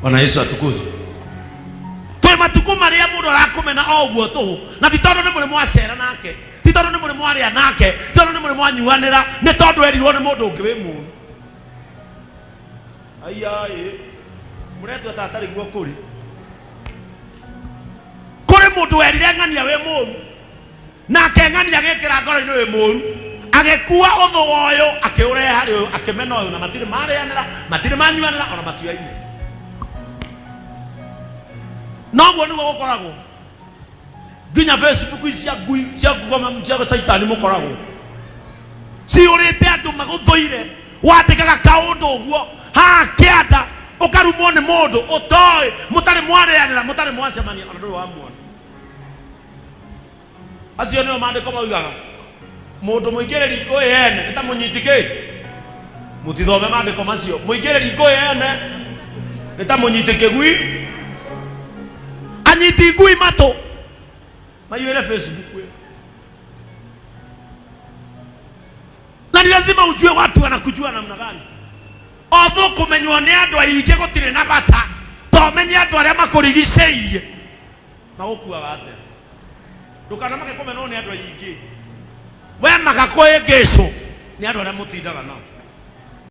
Bwana Yesu atukuzwe. Twe matuko maria mundu arakumena ogwo tu na bitondo ni muri mwacera nake bitondo ni muri mwaria nake bitondo ni muri mwanyuanira ni tondu erirwo ni mundu ungi wi munu ayai muretwa tatari gwo kuri mundu erire ngania wi munu nake ngania gekira ngoro-ini wi muru agekua uthu woyo akiurehe hari uyu akimena uyu na matiri marianira matiri manyuanira ona matiaine noguo niguo gukoragwo nginya Facebook cia ngui cia kugoma cia saitani mukoragwo ciurite andu maguthuire wandikaga kaundu uguo ha kianda ukarumwo ni mundu utoi mutari mwarianira mutari mwacemania ona nduri wa muona acio nio mandiko maugaga mundu muingiriri ngui ene nita munyitike mutithome mandiko macio muingiriri ngui ene nita munyitike gui anyiti ngui mato mayuele Facebook we. Na ni lazima ujue watu wanakujua namna gani otho kumenywa ni andu aingi gutire na bata to menye andu aria makurigiceirie magukua wate ndukana make kumenwo ni andu aingi we magakoe ngeco ni andu aria mutindaga nao